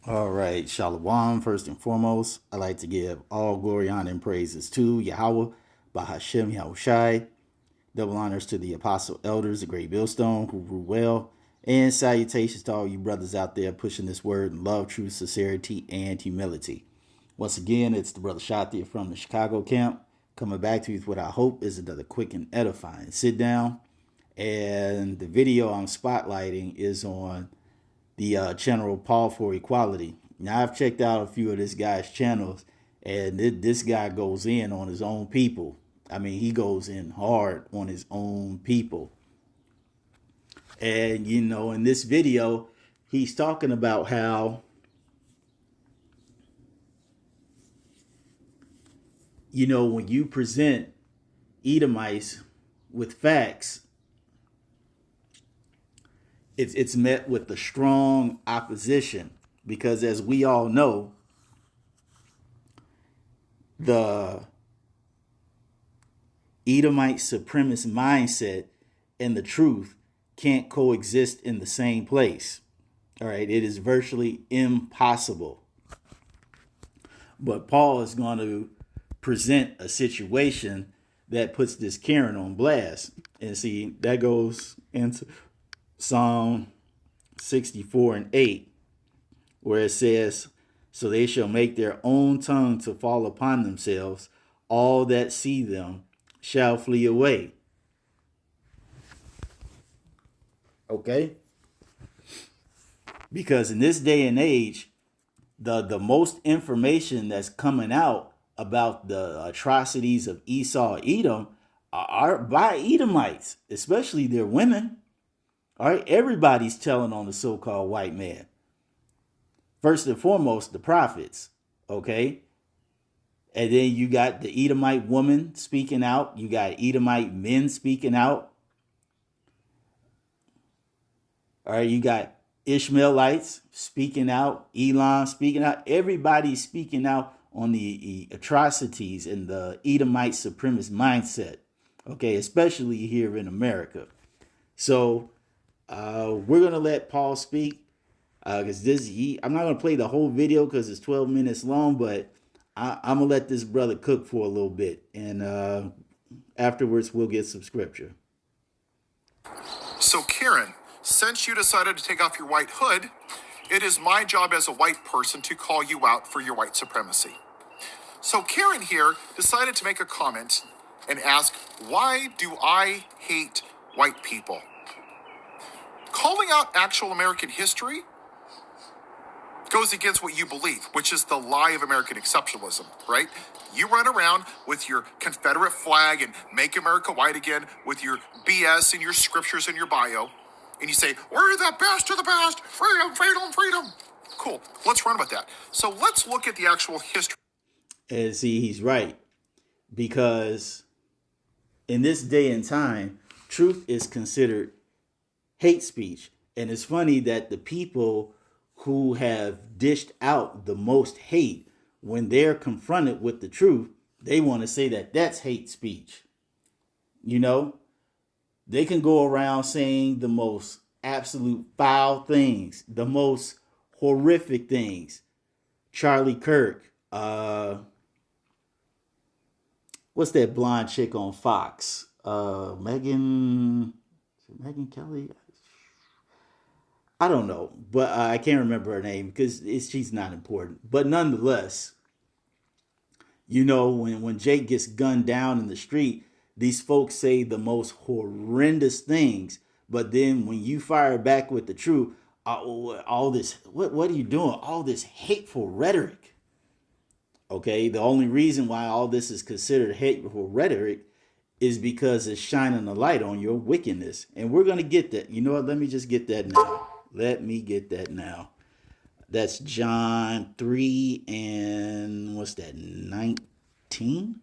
All right, Shalom. First and foremost, I'd like to give all glory, honor, and praises to Yahweh, Bahashem Yahushai. Double honors to the apostle elders, the great millstone, who rule well. And salutations to all you brothers out there pushing this word in love, truth, sincerity, and humility. Once again, it's the brother Shatia from the Chicago camp, coming back to you with what I hope is another quick and edifying sit down. And the video I'm spotlighting is on the channel Paul for Equality. Now, I've checked out a few of this guy's channels, and this guy goes in on his own people. I mean, he goes in hard on his own people. And, in this video, he's talking about how, when you present Edomites with facts, it's met with the strong opposition, because as we all know, the Edomite supremacist mindset and the truth can't coexist in the same place. All right, it is virtually impossible. But Paul is going to present a situation that puts this Karen on blast. And see, that goes into Psalm 64 and 8, where it says, "So they shall make their own tongue to fall upon themselves. All that see them shall flee away." Okay? Because in this day and age, the most information that's coming out about the atrocities of Esau, Edom, are by Edomites, especially their women. All right, everybody's telling on the so-called white man. First and foremost, the prophets, okay? And then you got the Edomite woman speaking out. You got Edomite men speaking out. All right, you got Ishmaelites speaking out, Elam speaking out. Everybody's speaking out on the atrocities and the Edomite supremacist mindset, okay, especially here in America. So we're going to let Paul speak, because I'm not going to play the whole video because it's 12 minutes long, but I'm going to let this brother cook for a little bit, and afterwards we'll get some scripture. So, Karen, since you decided to take off your white hood, it is my job as a white person to call you out for your white supremacy. So, Karen here decided to make a comment and ask, why do I hate white people? Calling out actual American history goes against what you believe, which is the lie of American exceptionalism, right? You run around with your Confederate flag and make America white again with your BS and your scriptures in your bio, and you say, we're the best of the best, freedom, freedom, freedom. Cool, let's run with that. So let's look at the actual history. And see, he's right, because in this day and time, truth is considered hate speech. And it's funny that the people who have dished out the most hate, when they're confronted with the truth, they want to say that that's hate speech. They can go around saying the most absolute foul things, the most horrific things. Charlie Kirk, what's that blonde chick on Fox? Megan Kelly? I don't know, but I can't remember her name because she's not important. But nonetheless, when Jake gets gunned down in the street, these folks say the most horrendous things. But then when you fire back with the truth, all this, what are you doing? All this hateful rhetoric. Okay, the only reason why all this is considered hateful rhetoric is because it's shining a light on your wickedness. And we're going to get that. You know what? Let me just get that now. Let me get that now. That's John 3 and what's that, 19?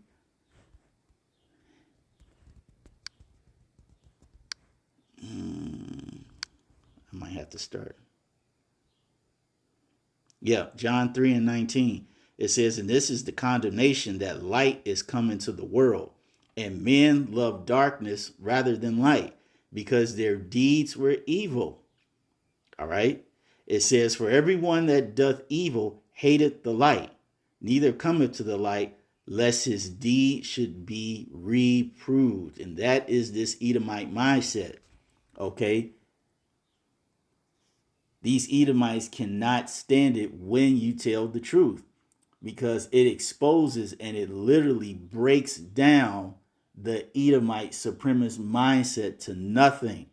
I might have to start. Yeah, John 3 and 19. It says, and this is the condemnation, that light is come into the world, and men love darkness rather than light, because their deeds were evil. All right. It says, "For everyone that doth evil hateth the light, neither cometh to the light, lest his deed should be reproved." And that is this Edomite mindset. Okay? These Edomites cannot stand it when you tell the truth, because it exposes and it literally breaks down the Edomite supremacist mindset to nothing.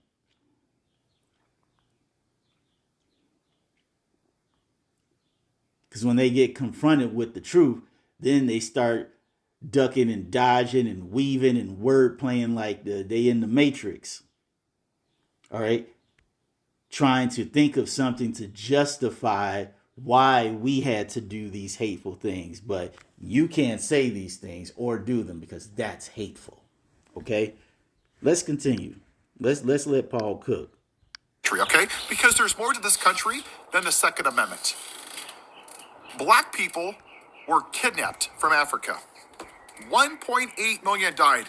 Because when they get confronted with the truth, then they start ducking and dodging and weaving and word playing like they in the Matrix. All right? Trying to think of something to justify why we had to do these hateful things. But you can't say these things or do them because that's hateful. Okay? Let's continue. Let's let Paul cook. Okay? Because there's more to this country than the Second Amendment. Black people were kidnapped from Africa. 1.8 million died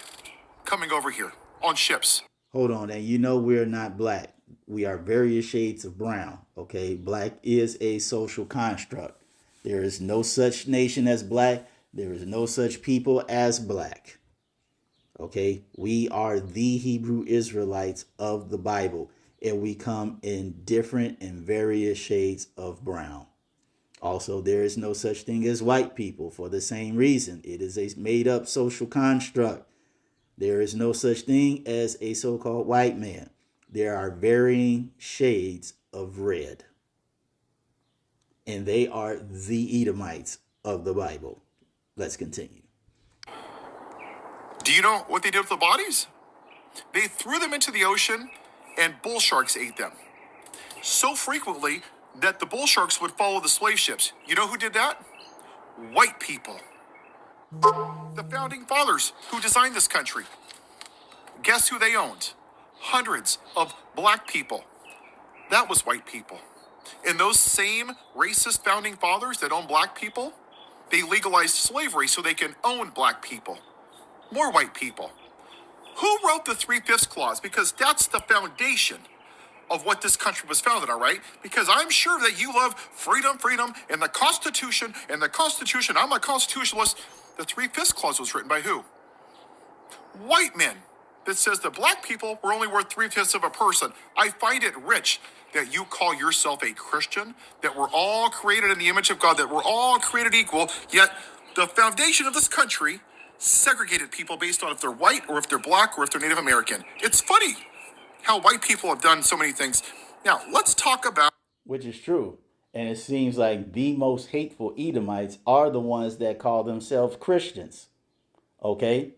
coming over here on ships. Hold on, and you know we're not black. We are various shades of brown. Okay? Black is a social construct. There is no such nation as black. There is no such people as black. Okay? We are the Hebrew Israelites of the Bible, and we come in different and various shades of brown. Also, there is no such thing as white people for the same reason. It is a made-up social construct. There is no such thing as a so-called white man. There are varying shades of red. And they are the Edomites of the Bible. Let's continue. Do you know what they did with the bodies? They threw them into the ocean and bull sharks ate them. So frequently that the bull sharks would follow the slave ships. You know who did that? White people. The founding fathers who designed this country. Guess who they owned? Hundreds of black people. That was white people. And those same racist founding fathers that own black people, they legalized slavery so they can own black people. More white people. Who wrote the 3/5 clause? Because that's the foundation of what this country was founded on, right? Because I'm sure that you love freedom, and the Constitution, I'm a constitutionalist. The 3/5 clause was written by who? White men. That says that black people were only worth 3/5 of a person. I find it rich that you call yourself a Christian, that we're all created in the image of God, that we're all created equal, yet the foundation of this country segregated people based on if they're white or if they're black or if they're Native American. It's funny how white people have done so many things. Now, let's talk about... Which is true. And it seems like the most hateful Edomites are the ones that call themselves Christians. Okay?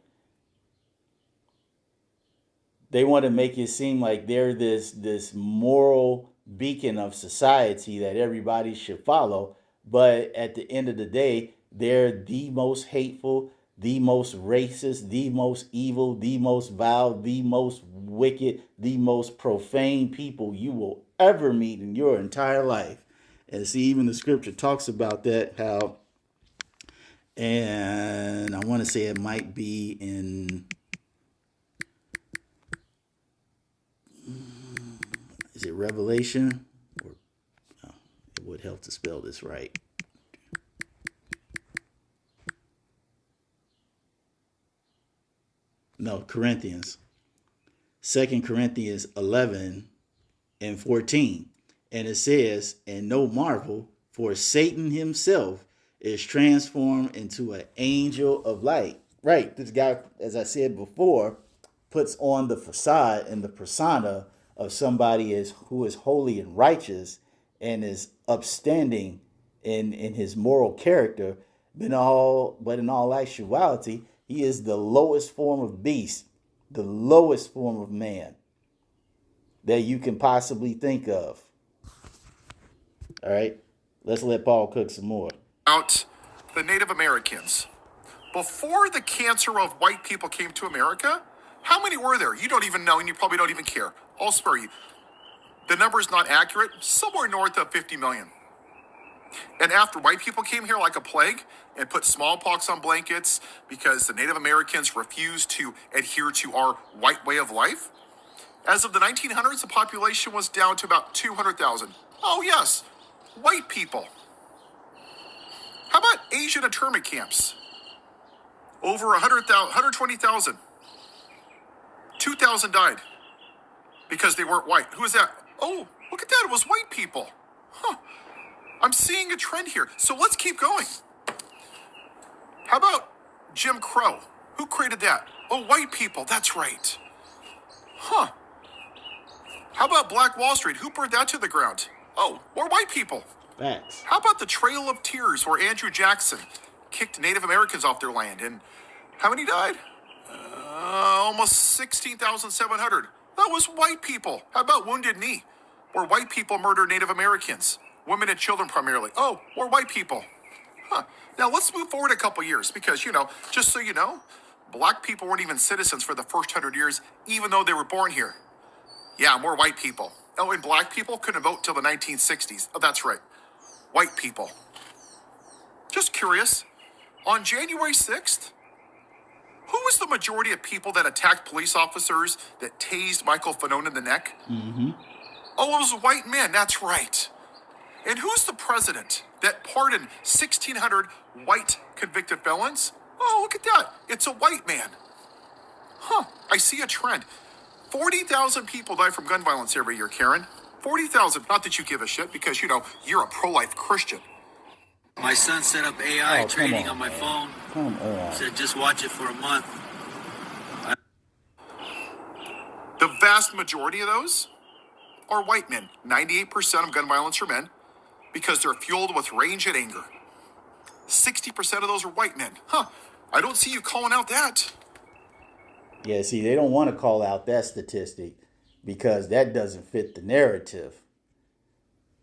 They want to make it seem like they're this moral beacon of society that everybody should follow. But at the end of the day, they're the most hateful, the most racist, the most evil, the most vile, the most wicked, the most profane people you will ever meet in your entire life. And see, even the scripture talks about that, how, and I want to say it might be in, is it Revelation? Or oh, it would help to spell this right. No, Corinthians. 2 Corinthians 11 and 14. And it says, "And no marvel, for Satan himself is transformed into an angel of light." Right. This guy, as I said before, puts on the facade and the persona of somebody who is holy and righteous and is upstanding in his moral character. But in all actuality, he is the lowest form of beast, the lowest form of man that you can possibly think of. All right, let's let Paul cook some more. Out the Native Americans. Before the cancer of white people came to America, how many were there? You don't even know, and you probably don't even care. I'll spare you. The number is not accurate, somewhere north of 50 million. And after white people came here like a plague and put smallpox on blankets because the Native Americans refused to adhere to our white way of life, as of the 1900s, the population was down to about 200,000. Oh, yes, white people. How about Asian internment camps? Over 100,000, 120,000. 2,000 died because they weren't white. Who is that? Oh, look at that. It was white people. Huh. I'm seeing a trend here. So let's keep going. How about Jim Crow? Who created that? Oh, white people. That's right. Huh. How about Black Wall Street? Who burned that to the ground? Oh, more white people. Facts. How about the Trail of Tears, where Andrew Jackson kicked Native Americans off their land? And how many died? Almost 16,700. That was white people. How about Wounded Knee, where white people murdered Native Americans, women and children primarily? Oh, more white people. Huh. Now let's move forward a couple years because, just so you know, black people weren't even citizens for the first 100 years, even though they were born here. Yeah, more white people. Oh, and black people couldn't vote till the 1960s. Oh, that's right. White people. Just curious, on January 6th, who was the majority of people that attacked police officers, that tased Michael Fanone in the neck? Mm-hmm. Oh, it was white men, that's right. And who's the president that pardoned 1,600 white convicted felons? Oh, look at that. It's a white man. Huh, I see a trend. 40,000 people die from gun violence every year, Karen. 40,000. Not that you give a shit because, you're a pro-life Christian. My son set up AI Oh, come training on, on my man. phone. Come on. Said just watch it for a month. The vast majority of those are white men. 98% of gun violence are men because they're fueled with rage and anger. 60% of those are white men. Huh, I don't see you calling out that. Yeah, see, they don't want to call out that statistic because that doesn't fit the narrative.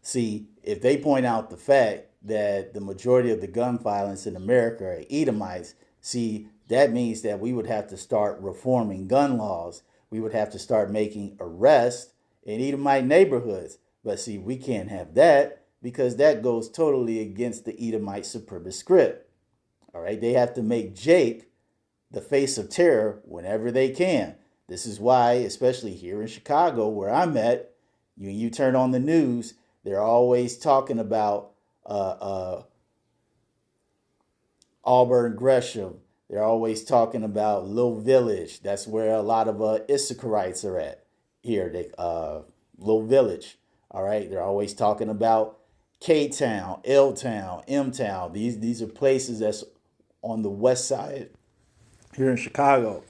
See, if they point out the fact that the majority of the gun violence in America are Edomites, see, that means that we would have to start reforming gun laws. We would have to start making arrests in Edomite neighborhoods. But see, we can't have that because that goes totally against the Edomite supremacist script. All right, they have to make Jake the face of terror whenever they can. This is why, especially here in Chicago, where I'm at, you turn on the news, they're always talking about Auburn Gresham. They're always talking about Little Village. That's where a lot of Issacharites are at here. Little Village. All right. They're always talking about K-Town, L-Town, M-Town. These are places that's on the west side here in Chicago.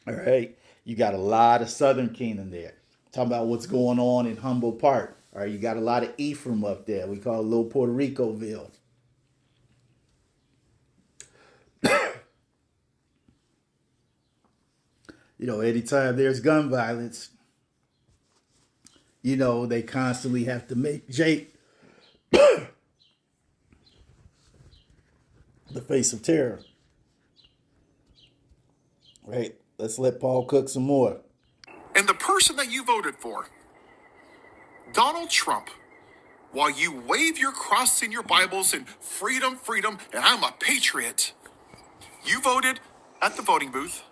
All right. You got a lot of Southern Kingdom there. Talking about what's going on in Humboldt Park. All right. You got a lot of Ephraim up there. We call it Little Puerto Ricoville. Anytime there's gun violence, they constantly have to make Jake the face of terror. Right? Let's let Paul cook some more. And the person that you voted for, Donald Trump, while you wave your cross in your Bibles and freedom, freedom, and I'm a patriot, you voted at the voting booth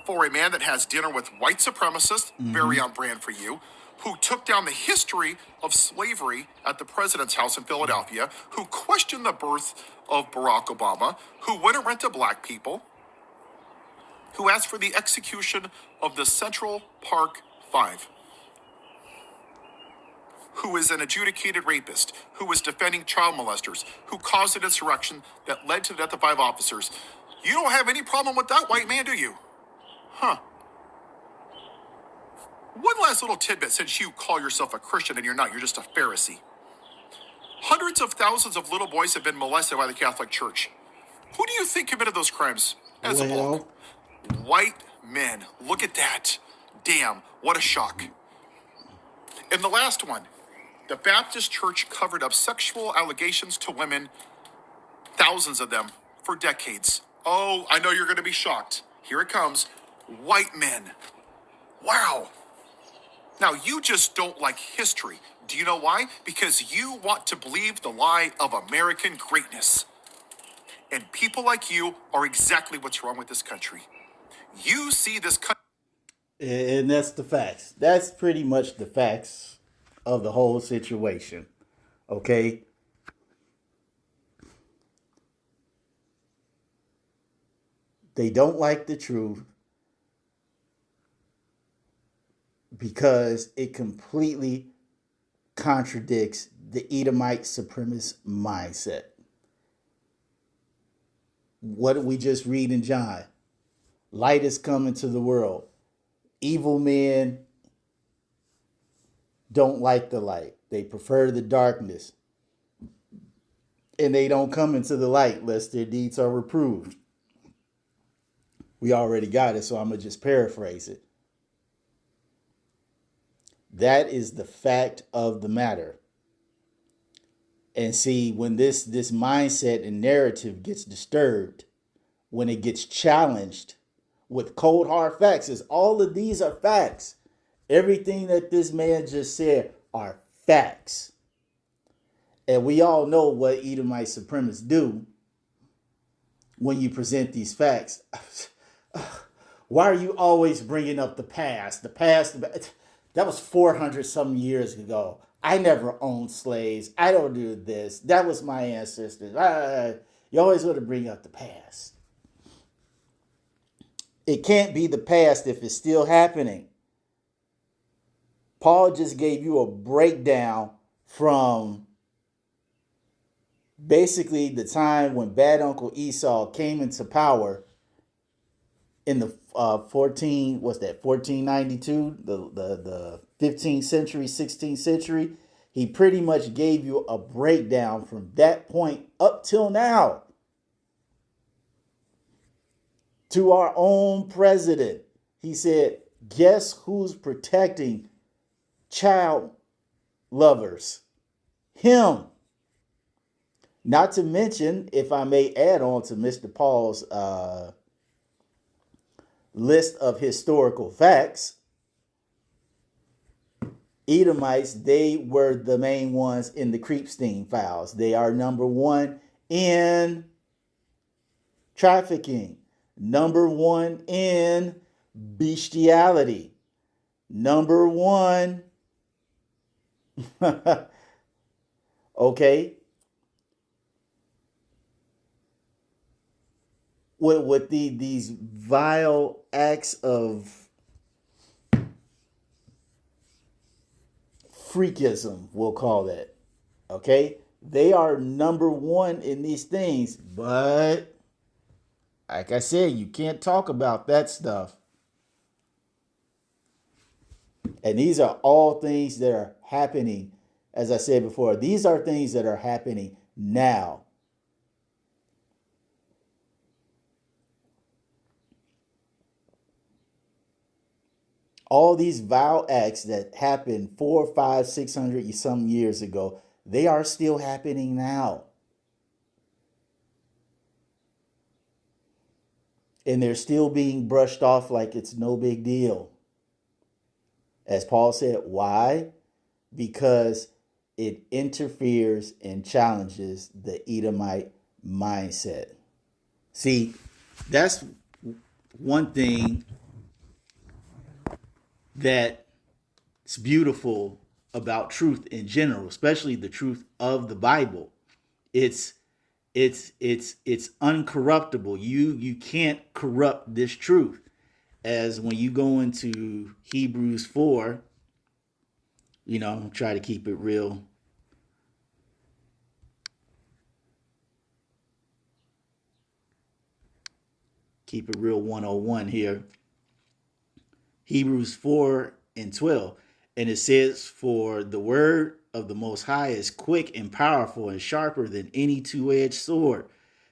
for a man that has dinner with white supremacists, very on brand for you, who took down the history of slavery at the president's house in Philadelphia, who questioned the birth of Barack Obama, who wouldn't rent to black people, who asked for the execution of the Central Park Five, who is an adjudicated rapist, who was defending child molesters, who caused an insurrection that led to the death of 5 officers. You don't have any problem with that, white man, do you? Huh. One last little tidbit, since you call yourself a Christian and you're not, you're just a Pharisee. Hundreds of thousands of little boys have been molested by the Catholic Church. Who do you think committed those crimes as a bulk? White men. Look at that. Damn, what a shock. And the last one, the Baptist Church covered up sexual allegations to women, thousands of them, for decades. Oh, I know you're going to be shocked. Here it comes. White men. Wow. Now, you just don't like history. Do you know why? Because you want to believe the lie of American greatness. And people like you are exactly what's wrong with this country. You see this country. And that's the facts. That's pretty much the facts of the whole situation. Okay? They don't like the truth because it completely contradicts the Edomite supremacist mindset. What did we just read in John? Light is coming to the world. Evil men don't like the light. They prefer the darkness. And they don't come into the light lest their deeds are reproved. We already got it, so I'm going to just paraphrase it. That is the fact of the matter. And see, when this mindset and narrative gets disturbed, when it gets challenged with cold hard facts, is all of these are facts. Everything that this man just said are facts. And we all know what Edomite supremacists do when you present these facts. Why are you always bringing up the past? The past, that was 400 some years ago. I never owned slaves. I don't do this. That was my ancestors. You always want to bring up the past. It can't be the past if it's still happening. Paul just gave you a breakdown from basically the time when bad Uncle Esau came into power in the 1492, the 15th century, 16th century. He pretty much gave you a breakdown from that point up till now to our own president. He said, guess who's protecting child lovers? Him. Not to mention, if I may add on to Mr. Paul's list of historical facts, Edomites, they were the main ones in the Creepstein files. They are number one in trafficking, number one in bestiality, number one. Okay. With these vile acts of freakism, we'll call that. Okay? They are number one in these things, but like I said, you can't talk about that stuff. And these are all things that are happening. As I said before, these are things that are happening now. All these vile acts that happened 400, 500, 600 some years ago, they are still happening now. And they're still being brushed off like it's no big deal. As Paul said, why? Because it interferes and challenges the Edomite mindset. See, that's one thing that's beautiful about truth in general, especially the truth of the Bible. It's uncorruptible. You can't corrupt this truth. As when you go into Hebrews 4, try to keep it real. Keep it real 101 here. Hebrews 4:12. And it says, for the word of the Most High is quick and powerful and sharper than any two-edged sword,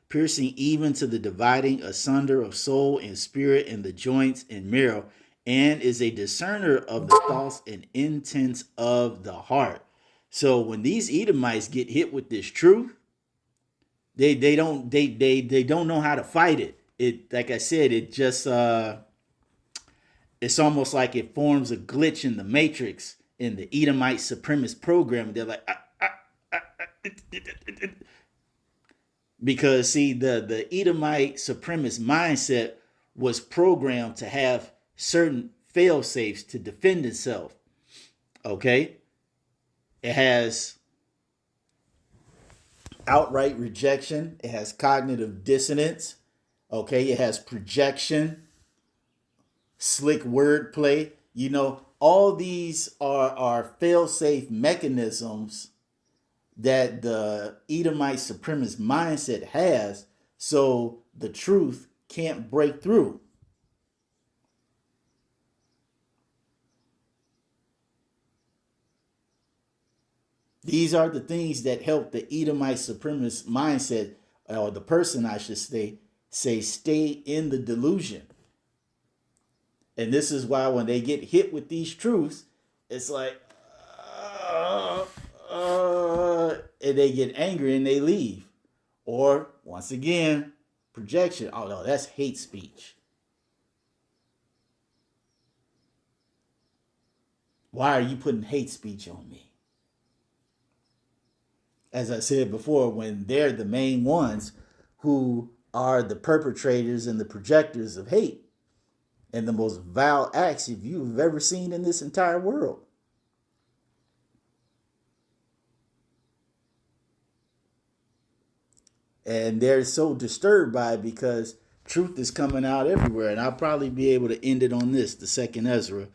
piercing even to the dividing asunder of soul and spirit and the joints and marrow, and is a discerner of the thoughts and intents of the heart. So when these Edomites get hit with this truth, they don't know how to fight it. It, like I said, it just it's almost like it forms a glitch in the matrix in the Edomite supremacist program. They're like, because see, the Edomite supremacist mindset was programmed to have certain fail safes to defend itself. Okay, It has outright rejection. It has cognitive dissonance. Okay, it has projection, slick wordplay. All these are fail-safe mechanisms that the Edomite supremacist mindset has, so the truth can't break through. These are the things that help the Edomite supremacist mindset, or the person, I should say stay in the delusion. And this is why when they get hit with these truths, it's like, and they get angry and they leave. Or, once again, projection. Oh, no, that's hate speech. Why are you putting hate speech on me? As I said before, when they're the main ones who are the perpetrators and the projectors of hate and the most vile acts you've ever seen in this entire world. And they're so disturbed by it because truth is coming out everywhere. And I'll probably be able to end it on this, the second Ezra.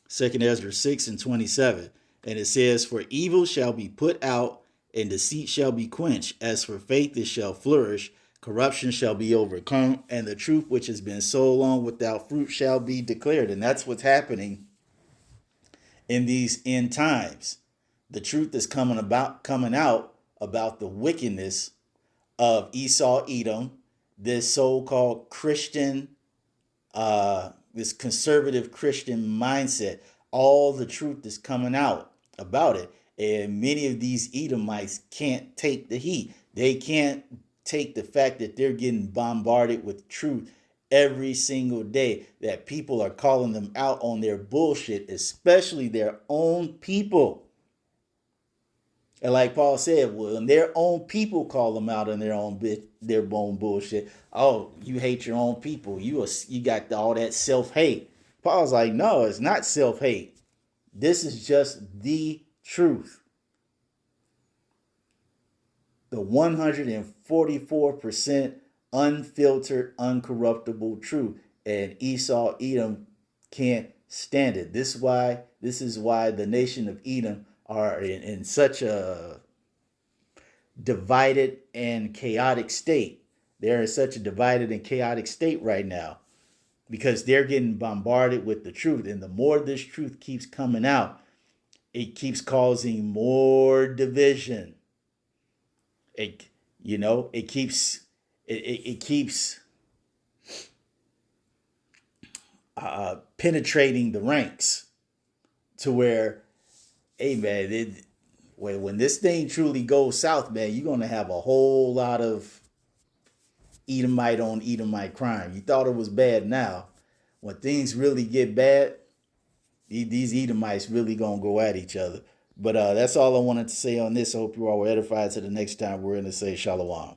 Second Ezra 6:27. And it says, "For evil shall be put out, and deceit shall be quenched. As for faith, it shall flourish. Corruption shall be overcome, and the truth which has been so long without fruit shall be declared." And that's what's happening in these end times. The truth is coming out about the wickedness of Esau, Edom, this so-called Christian, this conservative Christian mindset. All the truth is coming out about it. And many of these Edomites can't take the heat. They can't take the fact that they're getting bombarded with truth every single day, that people are calling them out on their bullshit, especially their own people. And like Paul said, when their own people call them out on their own bullshit, oh, you hate your own people. You got all that self-hate. Paul's like, no, it's not self-hate. This is just the truth. The 144% unfiltered, uncorruptible truth. And Esau, Edom can't stand it. This is why the nation of Edom are in such a divided and chaotic state. They're in such a divided and chaotic state right now because they're getting bombarded with the truth. And the more this truth keeps coming out, it keeps causing more division. It keeps penetrating the ranks to where, hey man, when this thing truly goes south, man, you're gonna have a whole lot of Edomite on Edomite crime. You thought it was bad now. When things really get bad, these Edomites really gonna go at each other. But that's all I wanted to say on this. I hope you all were edified. To the next time, we're going to say Shalom.